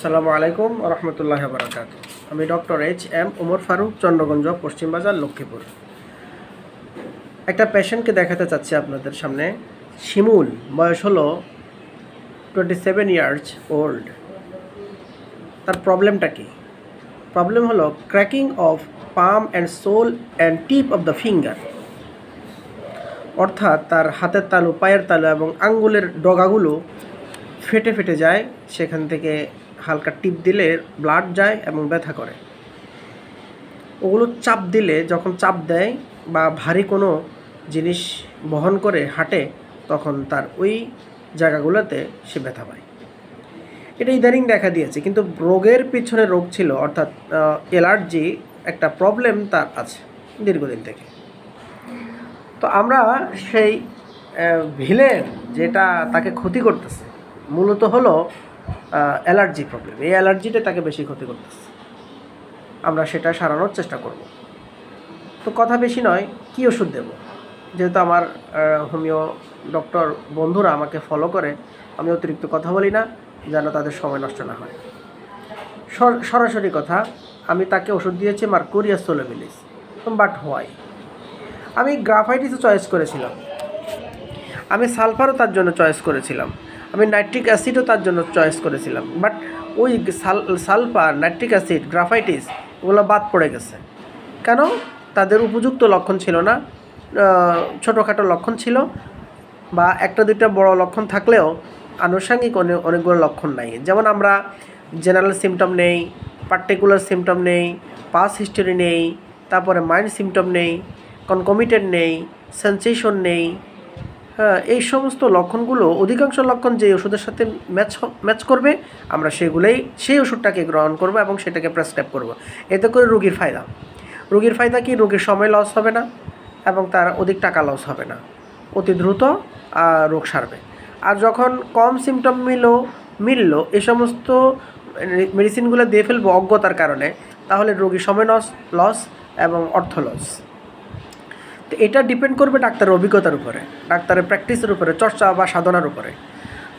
আসসালামু আলাইকুম রহমতুল্লাহ বারাকাতু। আমি ডক্টর H.M. উমর ফারুক, চন্দ্রগঞ্জ, পশ্চিম বাজার, লক্ষ্মীপুর। একটা পেশেন্টকে দেখাতে চাচ্ছি আপনাদের সামনে। শিমুল, বয়স হলো 27 ইয়ার্স ওল্ড। তার প্রবলেমটা কি? প্রবলেম হলো cracking of palm and sole and tip of the finger, অর্থাৎ তার হাতের তালু, পায়ের তালু এবং আঙ্গুলের ডগাগুলো ফেটে ফেটে যায়। সেখান থেকে হালকা টিপ দিলে ব্লাড যায় এবং ব্যথা করে। ওগুলো চাপ দিলে, যখন চাপ দেয় বা ভারী কোনো জিনিস বহন করে হাঁটে, তখন তার ওই জায়গাগুলোতে সে ব্যথা পায়। এটা ইদানিং দেখা দিয়েছে, কিন্তু রোগের পিছনে রোগ ছিল, অর্থাৎ অ্যালার্জি একটা প্রবলেম তার আছে দীর্ঘদিন থেকে। তো আমরা সেই ভিলেন যেটা তাকে ক্ষতি করতেছে মূলত হলো অ্যালার্জি প্রবলেম। এই অ্যালার্জিটা তাকে বেশি ক্ষতি করতেছে। আমরা সেটা সারানোর চেষ্টা করব। তো কথা বেশি নয়, কী ওষুধ দেব? যেহেতু আমার হোমিও ডক্টর বন্ধুরা আমাকে ফলো করে, আমি অতিরিক্ত কথা বলি না যেন তাদের সময় নষ্ট না হয়। সরাসরি কথা, আমি তাকে ওষুধ দিয়েছি মার্কুরিয়াস সোলোবিলিস। But why? আমি গ্রাফাইটিসও চয়েস করেছিলাম, আমি সালফারও তার জন্য চয়েস করেছিলাম, আমি নাইট্রিক অ্যাসিডও তার জন্য চয়েস করেছিলাম। বাট ওই সালফার, নাইট্রিক অ্যাসিড, গ্রাফাইটিস ওগুলো বাদ পড়ে গেছে। কেন? তাদের উপযুক্ত লক্ষণ ছিল না, ছোটোখাটো লক্ষণ ছিল, বা একটা দুইটা বড় লক্ষণ থাকলেও আনুষঙ্গিক অনেকগুলো লক্ষণ নাই। যেমন আমরা জেনারেল সিমটম নেই, পার্টিকুলার সিমটম নেই, পাস হিস্টোরি নেই, তারপরে মাইন্ড সিমটম নেই, কনকমিটেন্ট নেই, সেন্সেশন নেই। হ্যাঁ, এই সমস্ত লক্ষণগুলো, অধিকাংশ লক্ষণ যে ওষুধের সাথে ম্যাচ করবে, আমরা সেই ওষুধটাকে গ্রহণ করব এবং সেটাকে প্রেসক্রাইব করব। এতে করে রোগীর ফায়দা কি? রোগীর সময় লস হবে না এবং তার অধিক টাকা লস হবে না, অতি দ্রুত রোগ সারবে। আর যখন কম সিমটম মিলল এই সমস্ত মেডিসিনগুলো দিয়ে ফেলবো অজ্ঞতার কারণে, তাহলে রোগীর সময় লস এবং অর্থ লস। তো এটা ডিপেন্ড করবে ডাক্তারের অভিজ্ঞতার উপরে, ডাক্তারের প্র্যাকটিসের উপরে, চর্চা বা সাধনার উপরে।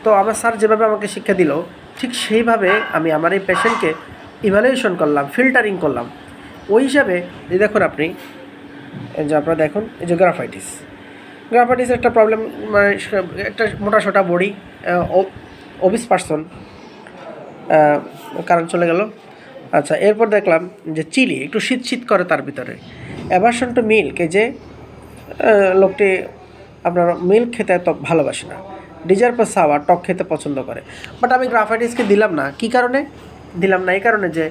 তো আমার স্যার যেভাবে আমাকে শিক্ষা দিল, ঠিক সেইভাবে আমি আমার এই পেশেন্টকে ইভ্যালুয়েশন করলাম, ফিল্টারিং করলাম। ওই হিসাবে দেখুন, আপনি দেখুন, এই যে গ্রাফাইটিস একটা প্রবলেম, মানে একটা মোটাসোটা বডি, ওবিস পারসন, কারণ চলে গেল। আচ্ছা, এরপর দেখলাম যে চিলি একটু শীত করে তার ভিতরে। অ্যাভারশন টু মিল্ক, এই যে লোকটি আপনার মিল্ক খেতে এত ভালোবাসে না, ডিজার পর সাওয়া, টক খেতে পছন্দ করে। বাট আমি গ্রাফাইটিসকে দিলাম না। কী কারণে দিলাম না? এই কারণে যে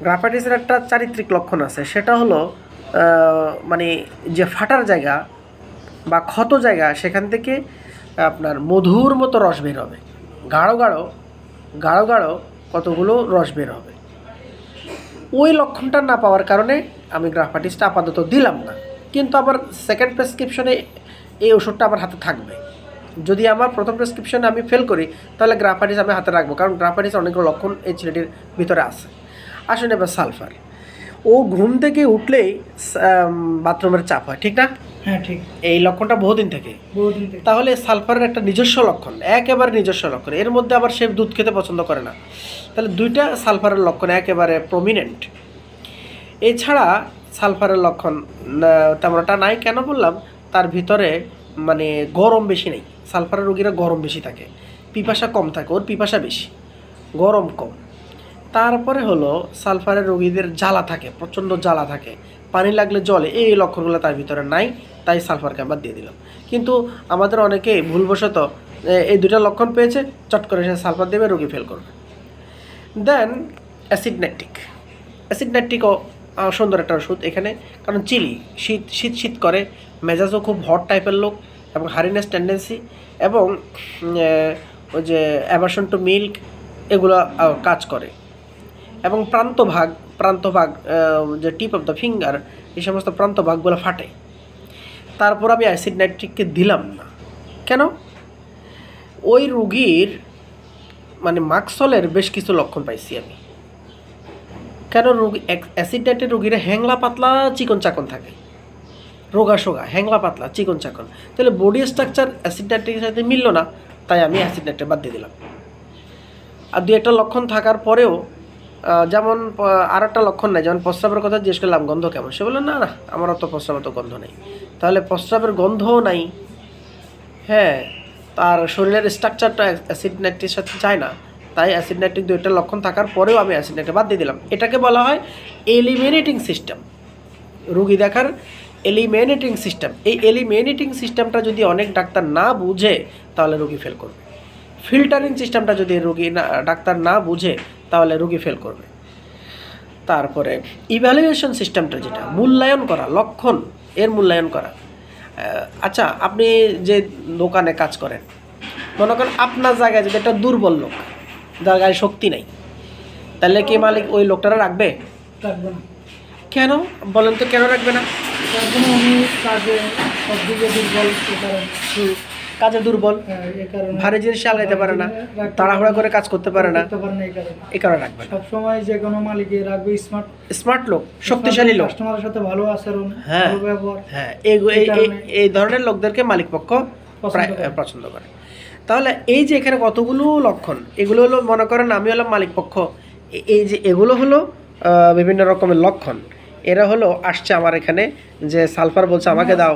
গ্রাফাইটিসের একটা চারিত্রিক লক্ষণ আছে, সেটা হলো মানে যে ফাটার জায়গা বা ক্ষত জায়গা, সেখান থেকে আপনার মধুর মতো রস বের হবে, গাঢ় গাঢ় কতগুলো রস বের হবে। ওই লক্ষণটা না পাওয়ার কারণে আমি গ্রাফাইটিসটা আপাতত দিলাম না। কিন্তু আবার সেকেন্ড প্রেসক্রিপশনে এই ওষুধটা আমার হাতে থাকবে। যদি আমার প্রথম প্রেসক্রিপশনে আমি ফেল করি, তাহলে গ্রাফাইটিস আমি হাতে রাখবো, কারণ গ্রাফাইটিস অনেকগুলো লক্ষণ এই ছেলেটির ভিতরে আছে। আসুন এবার সালফার। ও ঘুম থেকে উঠলেই বাথরুমের চাপ হয়, ঠিক না? হ্যাঁ, ঠিক। এই লক্ষণটা বহুদিন থেকে। তাহলে সালফারের একটা নিজস্ব লক্ষণ, একেবারে নিজস্ব লক্ষণ। এর মধ্যে আবার সে দুধ খেতে পছন্দ করে না। তাহলে দুইটা সালফারের লক্ষণ একেবারে প্রমিনেন্ট। এছাড়া সালফারের লক্ষণ তেমনটা নাই। কেন বললাম? তার ভিতরে মানে গরম বেশি নেই। সালফারের রোগীরা গরম বেশি থাকে, পিপাসা কম থাকে, ওর পিপাসা বেশি, গরম কম। তারপরে হলো সালফারের রোগীদের জ্বালা থাকে, প্রচণ্ড জ্বালা থাকে, পানি লাগলে জলে। এই লক্ষণগুলো তার ভিতরে নাই, তাই সালফারকে আমরা দিয়ে দিলাম। কিন্তু আমাদের অনেকেই ভুলবশত এই দুটা লক্ষণ পেয়েছে, চট করে সে সালফার দেবে, রোগী ফেল করবে। দেন অ্যাসিড নাইট্রিকও সুন্দর একটা ওষুধ এখানে, কারণ চিলি শীত করে, মেজাজও খুব হট টাইপের লোক এবং হারিনেস টেন্ডেন্সি, এবং ওই যে অ্যাভারশন টু মিল্ক, এগুলো কাজ করে। এবং প্রান্তভাগ যে টিপ অফ দ্য ফিঙ্গার, এই সমস্ত প্রান্তভাগগুলো ফাটে। তারপর আমি অ্যাসিড নাইট্রিককে দিলাম না। কেন? ওই রুগীর মানে মাকসলের বেশ কিছু লক্ষণ পাইছি আমি। কেন? অ্যাসিড নাইট্রিক রুগীরা হ্যাংলা পাতলা চিকন চাকন থাকে, রোগা হ্যাংলা পাতলা চিকন চাকন। তাহলে বডি স্ট্রাকচার অ্যাসিড নাইট্রিকের সাথে মিলল না, তাই আমি অ্যাসিড নাইট্রিক বাদ দিয়ে দিলাম। আর দু একটা লক্ষণ থাকার পরেও যেমন আর একটা লক্ষণ নাই, যেমন প্রস্রাবের কথা জিজ্ঞেস করলাম গন্ধ কেমন, সে বললো না না আমার অত প্রস্রাবের তো গন্ধ নেই। তাহলে প্রস্রাবের গন্ধও নাই, হ্যাঁ, তার শরীরের স্ট্রাকচারটা অ্যাসিড নাইট্রিকের সাথে যায় না, তাই অ্যাসিড নাইট্রিক দু একটা লক্ষণ থাকার পরেও আমি অ্যাসিড নাইট্রিক বাদ দিয়ে দিলাম। এটাকে বলা হয় এলিমিনেটিং সিস্টেম, রুগী দেখার এলিমিনেটিং সিস্টেম। এই এলিমিনেটিং সিস্টেমটা যদি অনেক ডাক্তার না বুঝে তাহলে রুগী ফেল করবে। ফিল্টারিং সিস্টেমটা যদি ডাক্তার না বুঝে তাহলে রুগী ফেল করবে। তারপরে ইভ্যালুয়েশন সিস্টেমটা, যেটা মূল্যায়ন করা, লক্ষণ এর মূল্যায়ন করা। আচ্ছা, আপনি যে দোকানে কাজ করেন, মনে করেন আপনার জায়গায় যদি একটা দুর্বল লোক, যার গায়ে শক্তি নেই, তাহলে কি মালিক ওই লোকটারা রাখবে? রাখবে না। কেন বলেন তো, কেন রাখবে না? উনি কাজে সবদিকে দুর্বল, কাজে দুর্বল, ভারী জিনিস চালাইতে পারে না, তাড়াহুড়া করে কাজ করতে পারে না, এই কারণে রাখবে। সবসময় যে কোনো মালিকই রাখবে স্মার্ট লোক, শক্তিশালী লোক, কাস্টমারের সাথে ভালো আচরণ, হ্যাঁ ভালো ব্যবহার, হ্যাঁ, এই ধরনের লোকদেরকে মালিক পক্ষ পছন্দ করে। তাহলে এই যে এখানে কতগুলো লক্ষণ, এগুলো হলো, মনে করেন আমি হলাম মালিক পক্ষ, এই যে এগুলো হলো বিভিন্ন রকমের লক্ষণ। এরা হলো আসছে আমার এখানে, যে সালফার বলছে আমাকে দাও,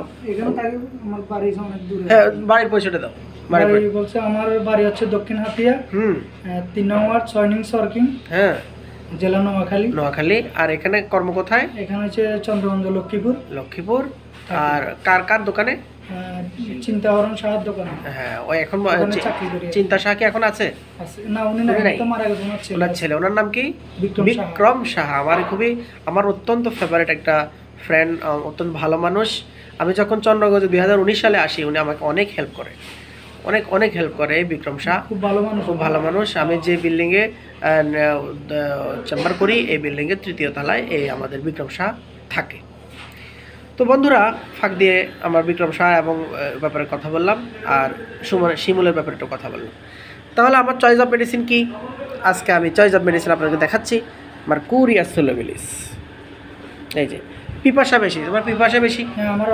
হ্যাঁ বাড়ির পয়সাটা দাও, বাড়ি বলছে আমার বাড়ি হচ্ছে দক্ষিণ হাতিয়া, 3 নং ওয়ার্ড, 6 নং সার্কিং, হ্যাঁ, জেলা নোয়াখালী। আর এখানে কর্ম কোথায়? এখানে হচ্ছে চন্দ্রগঞ্জ, লক্ষ্মীপুর। আর কার দোকানে? চিন্তাহরণ সাহার দোকানে। হ্যাঁ, ওই এখন চিন্তা সাহা কি এখন আছে? না, উনি নাই, তো মারা গেছে ওনার ছেলে। ওনার নাম কি? বিক্রম সাহা। আমার অত্যন্ত ফেভারিট একটা ফ্রেন্ড, অত্যন্ত ভালো মানুষ। আমি যখন চন্দ্রগঞ্জে 2019 সালে আসি, উনি আমাকে অনেক হেল্প করে, অনেক হেল্প করে। বিক্রম শাহ খুব ভালো মানুষ। আমি যে বিল্ডিংয়ে চেম্বার করি, এই বিল্ডিংয়ের 3য় তলায় এই আমাদের বিক্রম শাহ থাকে। তো বন্ধুরা, ফাঁক দিয়ে আমার বিক্রম শাহ এবং ব্যাপারে কথা বললাম, আর শিমুলের ব্যাপারে একটু কথা বললাম। তাহলে আমার চয়েস অফ মেডিসিন কি? আজকে আমি চয়েস অফ মেডিসিন আপনাকে দেখাচ্ছি। মার্কুরিয়াস সোলোবিলিস। এই যে পিপাসা বেশি, তোমার পিপাসা বেশি? হ্যাঁ, আমার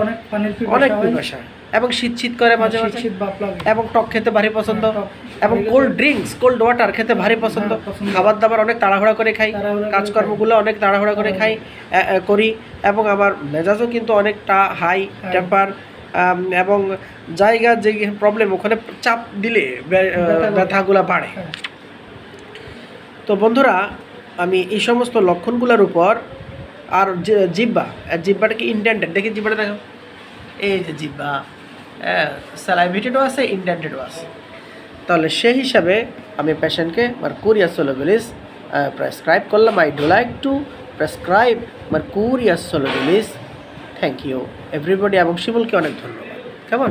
অনেক পিপাসা, এবং শীত করে মাঝে মাঝে, এবং টক খেতে ভারী পছন্দ, এবং কোল্ড ড্রিঙ্কস, কোল্ড ওয়াটার খেতে ভারী পছন্দ। খাবার দাবার অনেক তাড়াহুড়া করে খাই, কাজকর্মগুলো অনেক তাড়াহুড়া করে করি, এবং আমার মেজাজও কিন্তু অনেকটা হাই টেম্পার, এবং জায়গা যে প্রবলেম, ওখানে চাপ দিলে ব্যথাগুলো বাড়ে। তো বন্ধুরা, আমি এই সমস্ত লক্ষণগুলোর উপর, আর জিব্বাটা কি ইনডেন্টেড, দেখি জিব্বাটা দেখো, এই যে জিব্বা স্যালাইভেটেডও আছে, ইনডেন্টেডও আছে। তাহলে সেই হিসাবে আমি পেশেন্টকে মার্কুরিয়াস সোলোবিলিস প্রেসক্রাইব করলাম। I do like to prescribe Mercurius solubilis. Thank you everybody, এবং শিমুলকে অনেক ধন্যবাদ। কেমন?